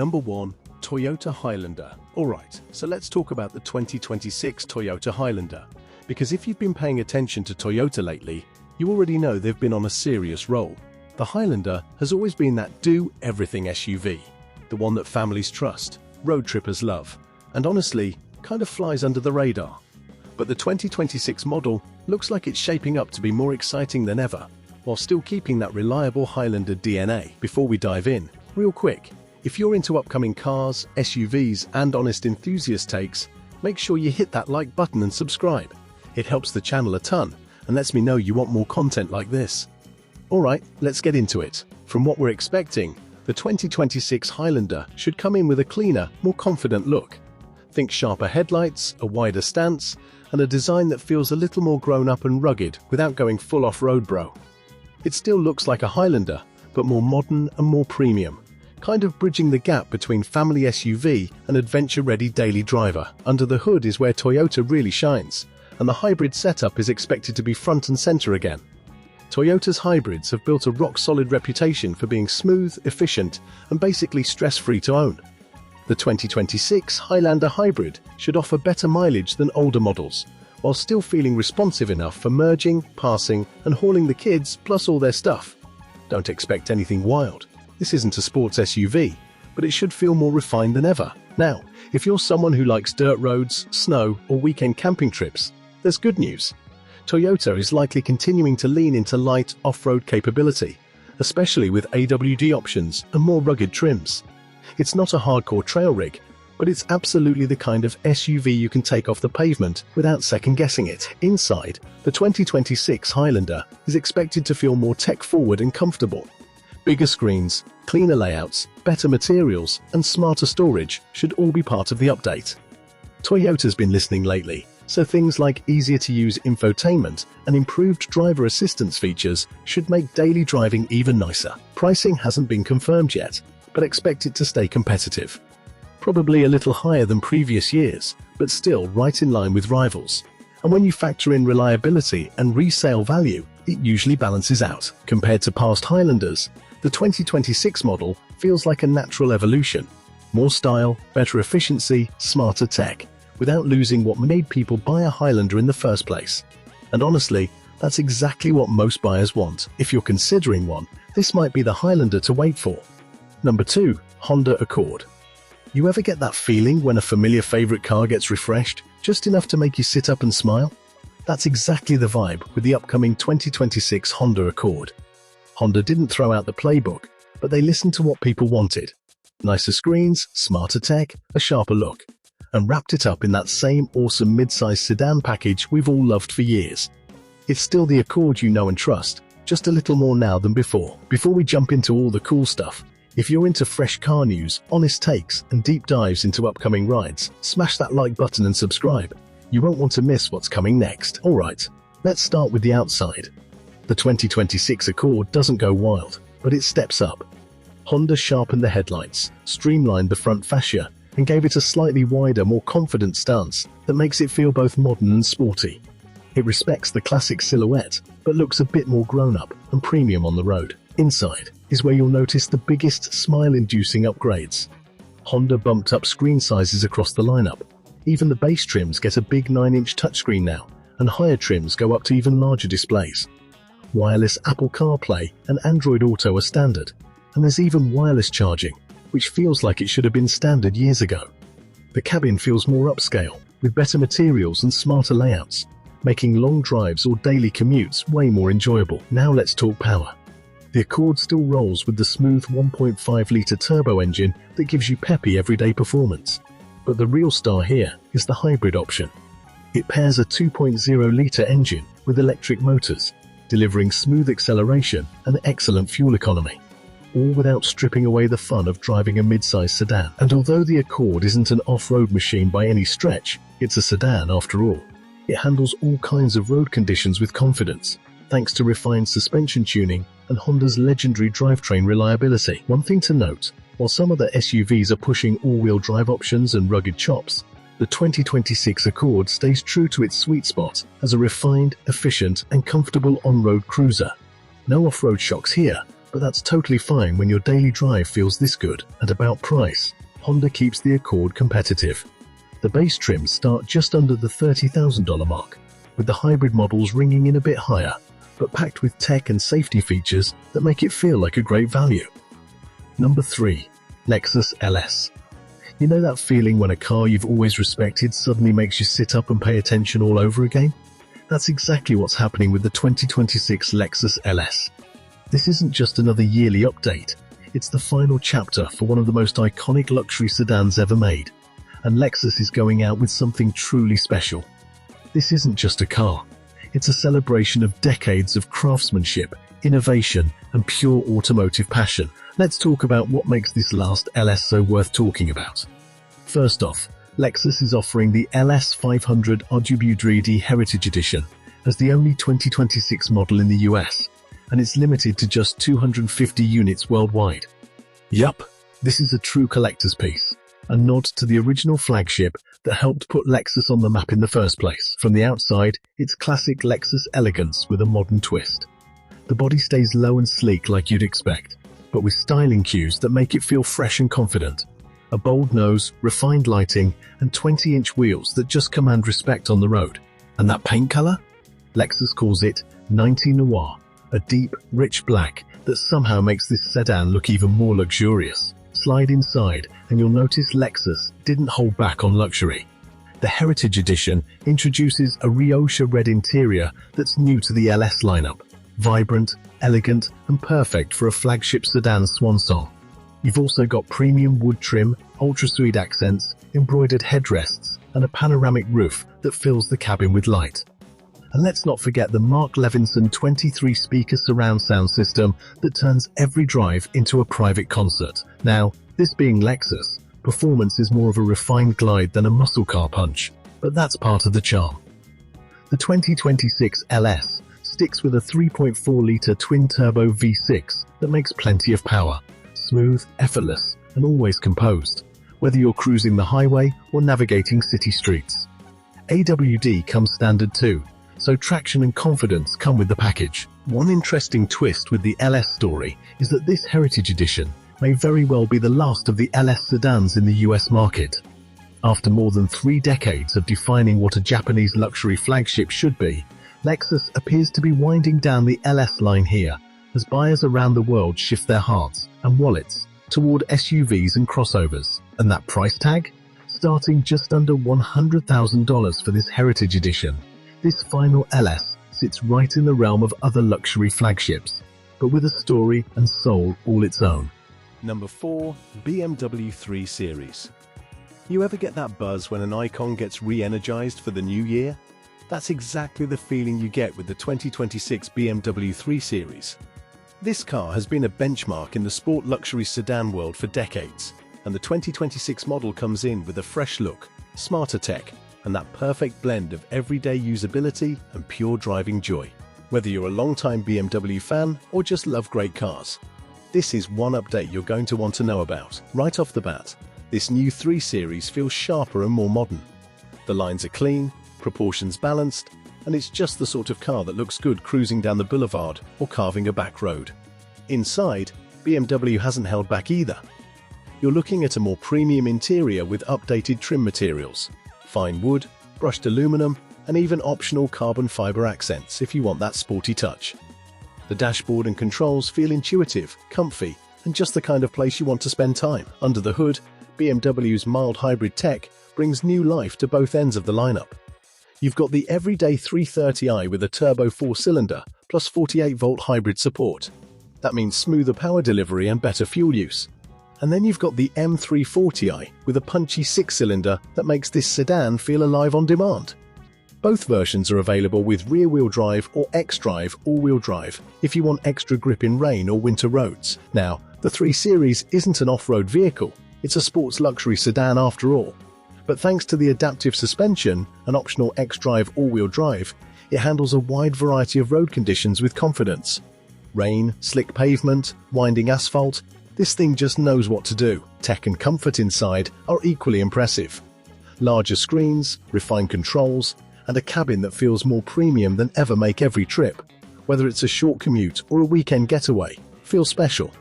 Number 1. Toyota Highlander. Alright, so let's talk about the 2026 Toyota Highlander. Because if you've been paying attention to Toyota lately, you already know they've been on a serious roll. The Highlander has always been that do-everything SUV. The one that families trust, road trippers love, and honestly, kind of flies under the radar. But the 2026 model looks like it's shaping up to be more exciting than ever, while still keeping that reliable Highlander DNA. Before we dive in, real quick, if you're into upcoming cars, SUVs, and honest enthusiast takes, make sure you hit that like button and subscribe. It helps the channel a ton, and lets me know you want more content like this. Alright, let's get into it. From what we're expecting, the 2026 Highlander should come in with a cleaner, more confident look. Think sharper headlights, a wider stance, and a design that feels a little more grown up and rugged without going full off-road bro. It still looks like a Highlander, but more modern and more premium, kind of bridging the gap between family SUV and adventure-ready daily driver. Under the hood is where Toyota really shines, and the hybrid setup is expected to be front and center again. Toyota's hybrids have built a rock-solid reputation for being smooth, efficient, and basically stress-free to own. The 2026 Highlander Hybrid should offer better mileage than older models, while still feeling responsive enough for merging, passing, and hauling the kids plus all their stuff. Don't expect anything wild. This isn't a sports SUV, but it should feel more refined than ever. Now, if you're someone who likes dirt roads, snow, or weekend camping trips, there's good news. Toyota is likely continuing to lean into light off-road capability, especially with AWD options and more rugged trims. It's not a hardcore trail rig, but it's absolutely the kind of SUV you can take off the pavement without second-guessing it. Inside, the 2026 Highlander is expected to feel more tech-forward and comfortable. Bigger screens, cleaner layouts, better materials, and smarter storage should all be part of the update. Toyota's been listening lately, so things like easier-to-use infotainment and improved driver assistance features should make daily driving even nicer. Pricing hasn't been confirmed yet, but expect it to stay competitive. Probably a little higher than previous years, but still right in line with rivals. And when you factor in reliability and resale value, it usually balances out. Compared to past Highlanders, the 2026 model feels like a natural evolution. More style, better efficiency, smarter tech, without losing what made people buy a Highlander in the first place. And honestly, that's exactly what most buyers want. If you're considering one, this might be the Highlander to wait for. Number 2. Honda Accord. You ever get that feeling when a familiar favorite car gets refreshed, just enough to make you sit up and smile? That's exactly the vibe with the upcoming 2026 Honda Accord. Honda didn't throw out the playbook, but they listened to what people wanted. Nicer screens, smarter tech, a sharper look, and wrapped it up in that same awesome mid-size sedan package we've all loved for years. It's still the Accord you know and trust, just a little more now than before. Before we jump into all the cool stuff, if you're into fresh car news, honest takes, and deep dives into upcoming rides, smash that like button and subscribe. You won't want to miss what's coming next. Alright, let's start with the outside. The 2026 Accord doesn't go wild, but it steps up. Honda sharpened the headlights, streamlined the front fascia, and gave it a slightly wider, more confident stance that makes it feel both modern and sporty. It respects the classic silhouette, but looks a bit more grown-up and premium on the road. Inside is where you'll notice the biggest smile-inducing upgrades. Honda bumped up screen sizes across the lineup. Even the base trims get a big 9-inch touchscreen now, and higher trims go up to even larger displays. Wireless Apple CarPlay and Android Auto are standard, and there's even wireless charging, which feels like it should have been standard years ago. The cabin feels more upscale, with better materials and smarter layouts, making long drives or daily commutes way more enjoyable. Now let's talk power. The Accord still rolls with the smooth 1.5-litre turbo engine that gives you peppy everyday performance. But the real star here is the hybrid option. It pairs a 2.0-litre engine with electric motors, delivering smooth acceleration and excellent fuel economy, all without stripping away the fun of driving a mid-size sedan. And although the Accord isn't an off-road machine by any stretch, it's a sedan after all. It handles all kinds of road conditions with confidence, thanks to refined suspension tuning and Honda's legendary drivetrain reliability. One thing to note, while some other SUVs are pushing all-wheel drive options and rugged chops, the 2026 Accord stays true to its sweet spot as a refined, efficient, and comfortable on-road cruiser. No off-road shocks here, but but that's totally fine when your daily drive feels this good. And about price, Honda keeps the Accord competitive. The base trims start just under the $30,000 mark, with the hybrid models ringing in a bit higher, but packed with tech and safety features that make it feel like a great value. Number 3. Lexus LS. You know that feeling when a car you've always respected suddenly makes you sit up and pay attention all over again? That's exactly what's happening with the 2026 Lexus LS. This isn't just another yearly update, it's the final chapter for one of the most iconic luxury sedans ever made. And Lexus is going out with something truly special. This isn't just a car, it's a celebration of decades of craftsmanship, innovation, and pure automotive passion. Let's talk about what makes this last LS so worth talking about. First off, Lexus is offering the LS 500 RGB Heritage Edition as the only 2026 model in the US, and it's limited to just 250 units worldwide. Yup, this is a true collector's piece, a nod to the original flagship that helped put Lexus on the map in the first place. From the outside, it's classic Lexus elegance with a modern twist. The body stays low and sleek like you'd expect, but with styling cues that make it feel fresh and confident. A bold nose, refined lighting, and 20-inch wheels that just command respect on the road. And that paint color? Lexus calls it 90 Noir, a deep, rich black that somehow makes this sedan look even more luxurious. Slide inside and you'll notice Lexus didn't hold back on luxury. The Heritage Edition introduces a Rioja red interior that's new to the LS lineup. Vibrant, elegant, and perfect for a flagship sedan swan song. You've also got premium wood trim, ultra-suede accents, embroidered headrests, and a panoramic roof that fills the cabin with light. And let's not forget the Mark Levinson 23-speaker surround sound system that turns every drive into a private concert. Now, this being Lexus, performance is more of a refined glide than a muscle car punch, but that's part of the charm. The 2026 LS sticks with a 3.4-litre twin-turbo V6 that makes plenty of power. Smooth, effortless, and always composed, whether you're cruising the highway or navigating city streets. AWD comes standard too, so traction and confidence come with the package. One interesting twist with the LS story is that this Heritage Edition may very well be the last of the LS sedans in the US market. After more than 3 decades of defining what a Japanese luxury flagship should be, Lexus appears to be winding down the LS line here, as buyers around the world shift their hearts and wallets toward SUVs and crossovers. And that price tag? Starting just under $100,000 for this Heritage Edition. This final LS sits right in the realm of other luxury flagships, but with a story and soul all its own. Number 4. BMW 3 Series. You ever get that buzz when an icon gets re-energized for the new year? That's exactly the feeling you get with the 2026 BMW 3 Series. This car has been a benchmark in the sport luxury sedan world for decades, and the 2026 model comes in with a fresh look, smarter tech, and that perfect blend of everyday usability and pure driving joy. Whether you're a long-time BMW fan or just love great cars, this is one update you're going to want to know about. Right off the bat, this new 3 Series feels sharper and more modern. The lines are clean, proportions balanced, and it's just the sort of car that looks good cruising down the boulevard or carving a back road. Inside, BMW hasn't held back either. You're looking at a more premium interior with updated trim materials, fine wood, brushed aluminum, and even optional carbon fiber accents if you want that sporty touch. The dashboard and controls feel intuitive, comfy, and just the kind of place you want to spend time. Under the hood, BMW's mild hybrid tech brings new life to both ends of the lineup. You've got the everyday 330i with a turbo 4-cylinder plus 48-volt hybrid support. That means smoother power delivery and better fuel use. And then you've got the M340i with a punchy 6-cylinder that makes this sedan feel alive on demand. Both versions are available with rear-wheel drive or X-Drive all-wheel drive if you want extra grip in rain or winter roads. Now, the 3 Series isn't an off-road vehicle, it's a sports luxury sedan after all. But thanks to the adaptive suspension and optional X-Drive all-wheel drive, it handles a wide variety of road conditions with confidence. Rain, slick pavement, winding asphalt, this thing just knows what to do. Tech and comfort inside are equally impressive. Larger screens, refined controls, and a cabin that feels more premium than ever make every trip, whether it's a short commute or a weekend getaway. feel special.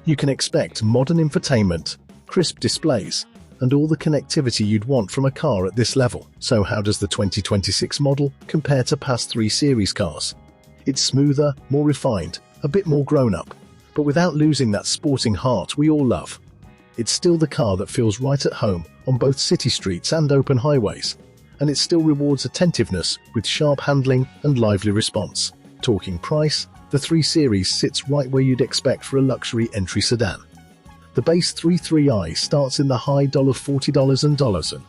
You can expect modern infotainment, crisp displays, and all the connectivity you'd want from a car at this level. So how does the 2026 model compare to past 3 Series cars? It's smoother, more refined, a bit more grown-up, but without losing that sporting heart we all love. It's still the car that feels right at home on both city streets and open highways, and it still rewards attentiveness with sharp handling and lively response. Talking price, the 3 Series sits right where you'd expect for a luxury entry sedan. The base 33i starts in the high $40,000,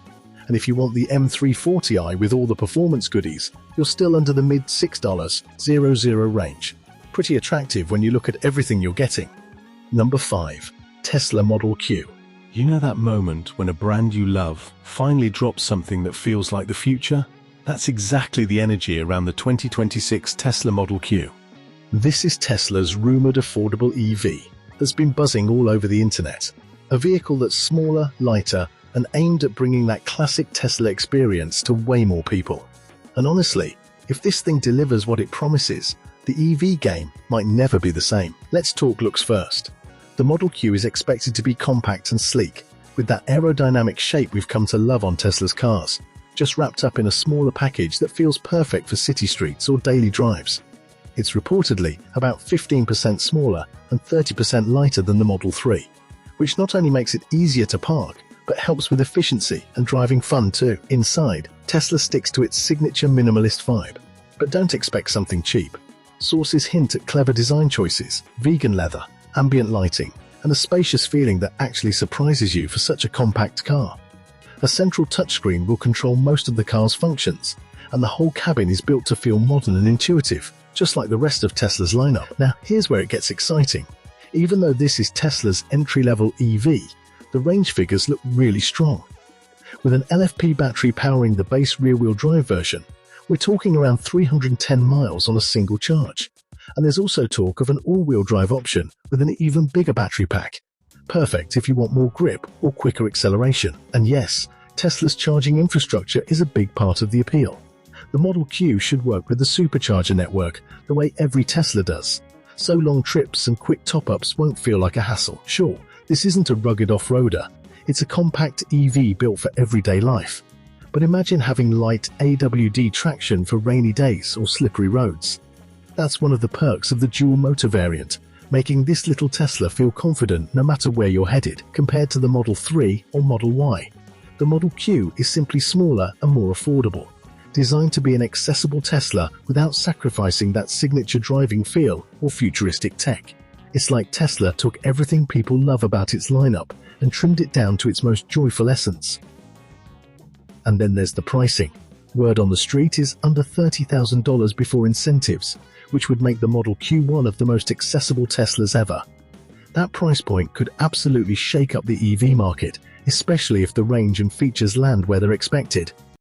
and if you want the M340i with all the performance goodies, you're still under the mid $6,000 range. Pretty attractive when you look at everything you're getting. Number 5. Tesla Model Q. You know that moment when a brand you love finally drops something that feels like the future? That's exactly the energy around the 2026 Tesla Model Q. This is Tesla's rumored affordable EV that's been buzzing all over the internet. A vehicle that's smaller, lighter, and aimed at bringing that classic Tesla experience to way more people. And honestly, if this thing delivers what it promises, the EV game might never be the same. Let's talk looks first. The Model Q is expected to be compact and sleek, with that aerodynamic shape we've come to love on Tesla's cars, just wrapped up in a smaller package that feels perfect for city streets or daily drives. It's reportedly about 15% smaller and 30% lighter than the Model 3, which not only makes it easier to park, but helps with efficiency and driving fun too. Inside, Tesla sticks to its signature minimalist vibe, but don't expect something cheap. Sources hint at clever design choices, vegan leather, ambient lighting, and a spacious feeling that actually surprises you for such a compact car. A central touchscreen will control most of the car's functions, and the whole cabin is built to feel modern and intuitive, just like the rest of Tesla's lineup. Now, here's where it gets exciting. Even though this is Tesla's entry-level EV, the range figures look really strong. With an LFP battery powering the base rear-wheel drive version, we're talking around 310 miles on a single charge. And there's also talk of an all-wheel drive option with an even bigger battery pack. Perfect if you want more grip or quicker acceleration. And yes, Tesla's charging infrastructure is a big part of the appeal. The Model Q should work with the supercharger network the way every Tesla does, so long trips and quick top-ups won't feel like a hassle. Sure, this isn't a rugged off-roader, it's a compact EV built for everyday life. But imagine having light AWD traction for rainy days or slippery roads. That's one of the perks of the dual-motor variant, making this little Tesla feel confident no matter where you're headed. Compared to the Model 3 or Model Y, the Model Q is simply smaller and more affordable, designed to be an accessible Tesla without sacrificing that signature driving feel or futuristic tech. It's like Tesla took everything people love about its lineup and trimmed it down to its most joyful essence. And then there's the pricing. Word on the street is under $30,000 before incentives, which would make the Model Q one of the most accessible Teslas ever. That price point could absolutely shake up the EV market, especially if the range and features land where they're expected.